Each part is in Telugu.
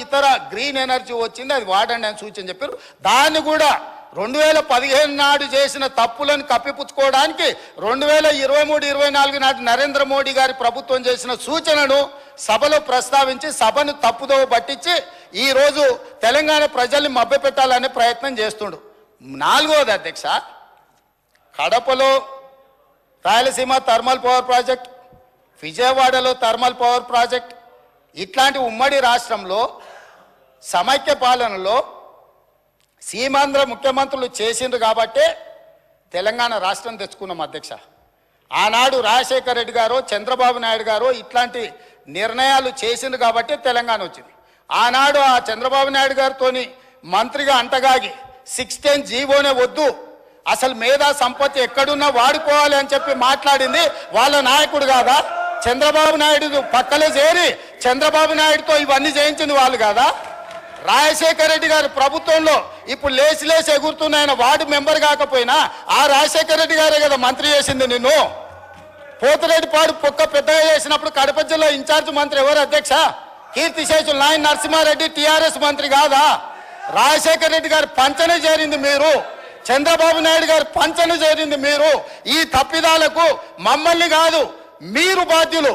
ఇతర గ్రీన్ ఎనర్జీ వచ్చింది, అది వాడండి అని సూచన చెప్పారు. దాన్ని కూడా 2015 నాడు చేసిన తప్పులను కప్పిపుచ్చుకోవడానికి 2023-24 నాటి నరేంద్ర మోడీ గారి ప్రభుత్వం చేసిన సూచనను సభలో ప్రస్తావించి సభను తప్పుదోవ పట్టించి ఈరోజు తెలంగాణ ప్రజల్ని మభ్యపెట్టాలనే ప్రయత్నం చేస్తుండు. 4వది అధ్యక్ష, కడపలో రాయలసీమ థర్మల్ పవర్ ప్రాజెక్ట్, విజయవాడలో థర్మల్ పవర్ ప్రాజెక్ట్, ఇట్లాంటి ఉమ్మడి రాష్ట్రంలో సమైక్య పాలనలో సీమాంధ్ర ముఖ్యమంత్రులు చేసిండ్రు కాబట్టే తెలంగాణ రాష్ట్రం తెచ్చుకున్నాం అధ్యక్ష. ఆనాడు రాజశేఖర రెడ్డి గారు, చంద్రబాబు నాయుడు గారు ఇట్లాంటి నిర్ణయాలు చేసిండ్రు కాబట్టే తెలంగాణ వచ్చింది. ఆనాడు ఆ చంద్రబాబు నాయుడు గారితో మంత్రిగా అంటగాగి 610 జీవోనే వద్దు, అసలు మేధా సంపత్తి ఎక్కడున్నా వాడుకోవాలి అని చెప్పి మాట్లాడింది వాళ్ళ నాయకుడు కాదా? చంద్రబాబు నాయుడు పక్కలే చేరి చంద్రబాబు నాయుడుతో ఇవన్నీ చేయించింది వాళ్ళు కాదా? రాజశేఖర రెడ్డి గారి ప్రభుత్వంలో ఇప్పుడు లేచి ఎగురుతున్న ఆయన వార్డు మెంబర్ కాకపోయినా ఆ రాజశేఖర రెడ్డి గారే కదా మంత్రి చేసింది నిన్ను. పోతిరెడ్డిపాడు పొక్క పెద్దగా చేసినప్పుడు కడప జిల్లా ఇన్ఛార్జ్ మంత్రి ఎవరు అధ్యక్ష? కీర్తిశేషులు నాయన నరసింహారెడ్డి టీఆర్ఎస్ మంత్రి కాదా? రాజశేఖర రెడ్డి గారి పంచన చేరింది మీరు, చంద్రబాబు నాయుడు గారి పంచన చేరింది మీరు. ఈ తప్పిదాలకు మమ్మల్ని కాదు మీరు బాధ్యులు.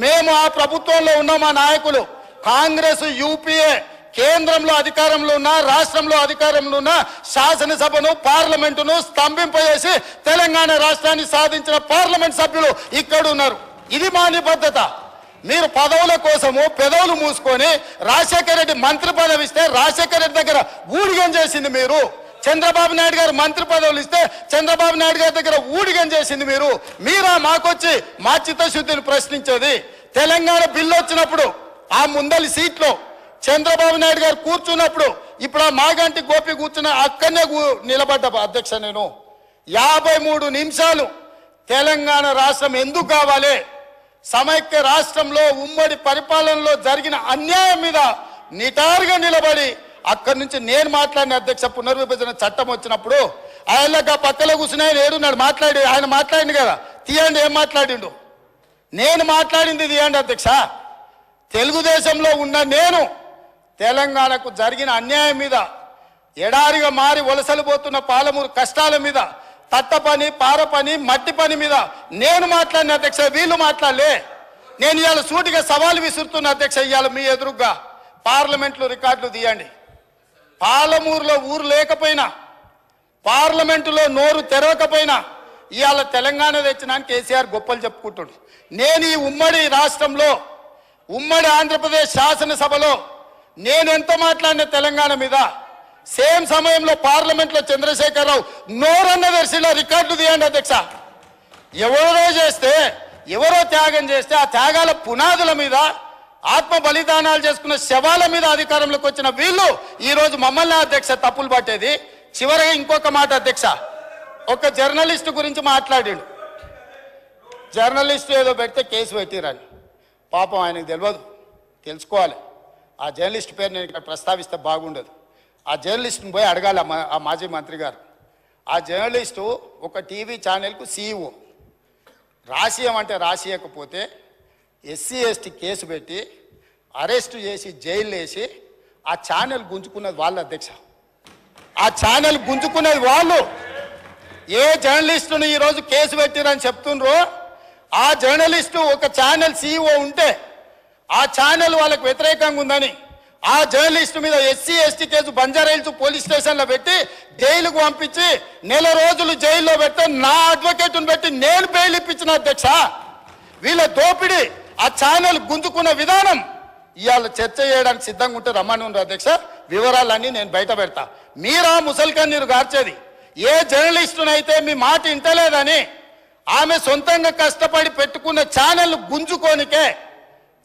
మేము ఆ ప్రభుత్వంలో ఉన్న మా నాయకులు కాంగ్రెస్ యూపీఏ కేంద్రంలో అధికారంలో ఉన్న, రాష్ట్రంలో అధికారంలో ఉన్న శాసనసభను పార్లమెంటును స్తంభింపజేసి తెలంగాణ రాష్ట్రాన్ని సాధించిన పార్లమెంట్ సభ్యులు ఇక్కడ ఉన్నారు. ఇది మా నిబద్ధత. మీరు పదవుల కోసము పెదవులు మూసుకొని రాజశేఖర రెడ్డి మంత్రి పదవి ఇస్తే రాజశేఖర రెడ్డి దగ్గర ఊడిగం చేసింది మీరు. చంద్రబాబు నాయుడు గారు మంత్రి పదవులు ఇస్తే చంద్రబాబు నాయుడు గారి దగ్గర ఊడిగం చేసింది మీరు. మీరా మాకొచ్చి మా చిత్తశుద్ధిని ప్రశ్నించేది? తెలంగాణ బిల్లు వచ్చినప్పుడు ఆ ముందలి సీట్లో చంద్రబాబు నాయుడు గారు కూర్చున్నప్పుడు ఇప్పుడు ఆ మాగంటి గోపి కూర్చున్న అక్కడనే నిలబడ్డ అధ్యక్ష. నేను 53 నిమిషాలు తెలంగాణ రాష్ట్రం ఎందుకు కావాలి, సమైక్య రాష్ట్రంలో ఉమ్మడి పరిపాలనలో జరిగిన అన్యాయం మీద నిటారుగా నిలబడి అక్కడి నుంచి నేను మాట్లాడిన అధ్యక్ష. పునర్విభజన చట్టం వచ్చినప్పుడు ఆయనగా పక్కలో కూర్చుని ఆయన ఏడున్నాడు, ఆయన మాట్లాడింది కదా, తీయండి ఏం మాట్లాడిండు. నేను మాట్లాడింది తీయండి అధ్యక్ష. తెలుగుదేశంలో ఉన్న నేను తెలంగాణకు జరిగిన అన్యాయం మీద, ఎడారిగా మారి వలసలు పోతున్న పాలమూరు కష్టాల మీద, తట్ట పని, పార పని, మట్టి పని మీద నేను మాట్లాడిన అధ్యక్ష. వీళ్ళు మాట్లాడలే. నేను ఇవాళ సూటిగా సవాలు విసురుతున్న అధ్యక్ష. ఇవాళ మీ ఎదురుగా పార్లమెంట్లో రికార్డులు తీయండి. పాలమూరులో ఊరు లేకపోయినా, పార్లమెంటులో నోరు తెరవకపోయినా ఇవాళ తెలంగాణ తెచ్చినానికి కేసీఆర్ గొప్పలు చెప్పుకుంటాడు. నేను ఈ ఉమ్మడి రాష్ట్రంలో, ఉమ్మడి ఆంధ్రప్రదేశ్ శాసనసభలో నేను ఎంత మాట్లాడిన తెలంగాణ మీద, సేమ్ సమయంలో పార్లమెంట్లో చంద్రశేఖరరావు నోరన్న దర్శిలో రికార్డు తీయండి అధ్యక్ష. ఎవరో చేస్తే, ఎవరో త్యాగం చేస్తే ఆ త్యాగాల పునాదుల మీద, ఆత్మ బలిదానాలు చేసుకున్న శవాల మీద అధికారంలోకి వచ్చిన వీళ్ళు ఈరోజు మమ్మల్ని అధ్యక్ష తప్పులు పట్టేది. చివరిగా ఇంకొక మాట అధ్యక్ష, ఒక జర్నలిస్టు గురించి మాట్లాడాడు. జర్నలిస్టు ఏదో పెడితే కేసు పెట్టిరని. పాపం ఆయనకు తెలియదు, తెలుసుకోవాలి. ఆ జర్నలిస్ట్ పేరు నేను ఇక్కడ ప్రస్తావిస్తే బాగుండదు. ఆ జర్నలిస్ట్ని పోయి అడగాలి ఆ మాజీ మంత్రి గారు. ఆ జర్నలిస్టు ఒక టీవీ ఛానల్కు సీఈఓ. రాసియమంటే రాసియకపోతే ఎస్సీ ఎస్టీ కేసు పెట్టి అరెస్టు చేసి జైలు వేసి ఆ ఛానల్ గుంజుకున్నది వాళ్ళు అధ్యక్ష. ఆ ఛానల్ గుంజుకున్నది వాళ్ళు. ఏ జర్నలిస్టును ఈరోజు కేసు పెట్టిరని చెప్తుండ్రో ఆ జర్నలిస్టు ఒక ఛానల్ సీఈఓ ఉంటే ఆ ఛానల్ వాళ్ళకు వ్యతిరేకంగా ఉందని ఆ జర్నలిస్టు మీద SC ST case Banjara Hills police స్టేషన్లో పెట్టి జైలుకు పంపించి 4 రోజులు జైల్లో పెడితే నా అడ్వకేట్ను పెట్టి నేను బెయిల్ ఇప్పించిన అధ్యక్ష. వీళ్ళ దోపిడీ, ఆ ఛానల్ గుంజుకున్న విధానం ఇవాళ చర్చ చేయడానికి సిద్ధంగా ఉంటే రమ్మని అధ్యక్ష. వివరాలన్నీ నేను బయట పెడతా. మీరా ముసల్కన్ నీరు గార్చేది ఏ జర్నలిస్టునైతే మీ మాట ఇంటలేదని ఆమె సొంతంగా కష్టపడి పెట్టుకున్న ఛానల్ గుంజుకోనికే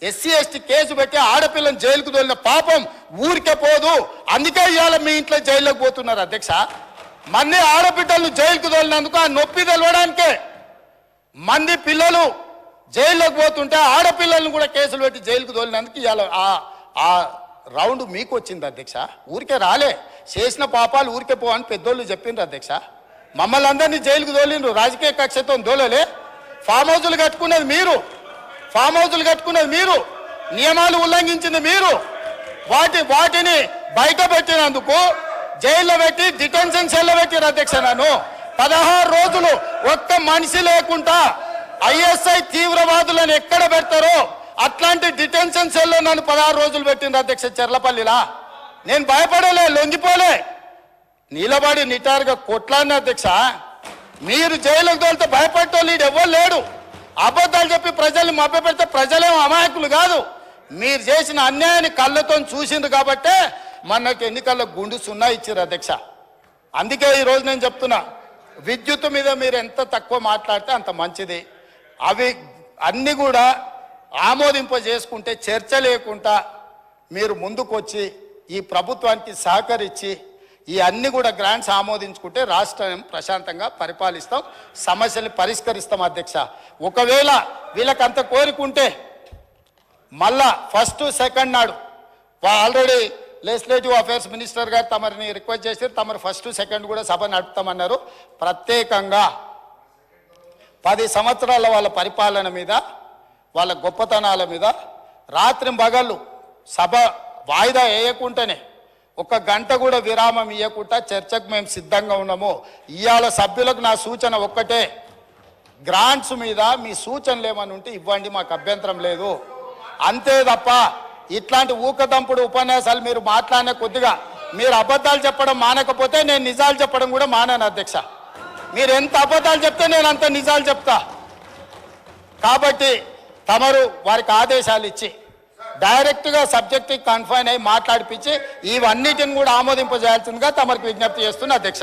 ఎస్సీ ఎస్టీ కేసు పెట్టి ఆడపిల్లని జైలుకు తోలిన పాపం ఊరికే పోదు. అందుకే ఇవాళ మీ ఇంట్లో జైల్లోకి పోతున్నారు అధ్యక్ష. మంది ఆడబిడ్డలను జైలుకు తోలినందుకు ఆ నొప్పి తెలవడానికే మంది పిల్లలు జైల్లోకి పోతుంటే ఆడపిల్లలను కూడా కేసులు పెట్టి జైలుకు తోలినందుకు ఇవాళ ఆ రౌండ్ మీకు వచ్చింది అధ్యక్ష. ఊరికే రాలే, చేసిన పాపాలు ఊరికే పోవని పెద్దోళ్ళు చెప్పిండ్రు అధ్యక్ష. మమ్మల్ని అందరినీ జైలుకు తోలిండ్రు, రాజకీయ కక్షతో తోలలే. ఫామ్ హౌజులు కట్టుకున్నది మీరు, ఫామ్ హౌజులు కట్టుకున్నది మీరు, నియమాలు ఉల్లంఘించింది మీరు. వాటిని బయట పెట్టినందుకు జైల్లో పెట్టి డిటెన్షన్ సెల్లో పెట్టిన అధ్యక్ష. నన్ను 16 రోజులు ఒక్క మనిషి లేకుండా ఐఎస్ఐ తీవ్రవాదులను ఎక్కడ పెడతారో అట్లాంటి డిటెన్షన్ సెల్లో నన్ను 16 రోజులు పెట్టింది అధ్యక్ష చెర్లపల్లిలా. నేను భయపడలే, లొంగిపోలే, నిలబడి నిటారుగా కొట్లాడిన అధ్యక్ష. మీరు జైలుకు తోలితే భయపడేటోళ్ళు ఎవ్వరు లేడు. అబద్ధాలు చెప్పి ప్రజల్ని మభ్యపెడితే ప్రజలేమో అమాయకులు కాదు. మీరు చేసిన అన్యాయాన్ని కళ్ళతో చూసింది కాబట్టే మనకు ఎన్నికల్లో గుండు సున్నా ఇచ్చారు అధ్యక్ష. అందుకే ఈరోజు నేను చెప్తున్నా, విద్యుత్ మీద మీరు ఎంత తక్కువ మాట్లాడితే అంత మంచిది. అవి అన్నీ కూడా ఆమోదింపజేసుకుంటే చర్చ లేకుండా మీరు ముందుకు వచ్చి ఈ ప్రభుత్వానికి సహకరించి ఈ అన్ని కూడా గ్రాంట్స్ ఆమోదించుకుంటే రాష్ట్రం ప్రశాంతంగా పరిపాలిస్తాం, సమస్యలు పరిష్కరిస్తాం అధ్యక్ష. ఒకవేళ వీళ్ళకంత కోరికుంటే మళ్ళా ఫస్ట్ సెకండ్ నాడు ఆల్రెడీ లెజిస్లేటివ్ అఫేర్స్ మినిస్టర్ గారు తమరిని రిక్వెస్ట్ చేశారు, తమరు ఫస్ట్ సెకండ్ కూడా సభ నడుపుతామన్నారు. ప్రత్యేకంగా 10 సంవత్సరాల వాళ్ళ పరిపాలన మీద, వాళ్ళ గొప్పతనాల మీద రాత్రింబగళ్ళు సభ వాయిదా వేయకుండానే 1 గంట కూడా విరామం ఇవ్వకుండా చర్చకు మేము సిద్ధంగా ఉన్నాము. ఇవాళ సభ్యులకు నా సూచన ఒక్కటే, గ్రాంట్స్ మీద మీ సూచనలు ఏమని ఉంటే ఇవ్వండి, మాకు అభ్యంతరం లేదు. అంతే తప్ప ఇట్లాంటి ఊకదంపుడు ఉపన్యాసాలు మీరు మాట్లాడిన కొద్దిగా మీరు అబద్ధాలు చెప్పడం మానకపోతే నేను నిజాలు చెప్పడం కూడా మానాను అధ్యక్ష. మీరు ఎంత అబద్ధాలు చెప్తే నేను అంత నిజాలు చెప్తా. కాబట్టి తమరు వారికి ఆదేశాలు ఇచ్చి డైరెక్ట్గా సబ్జెక్ట్కి కన్ఫైన్ అయ్యి మాట్లాడిపించి ఇవన్నిటిని కూడా ఆమోదింపజేయాల్సిందిగా తమరికి విజ్ఞప్తి చేస్తున్నా అధ్యక్ష.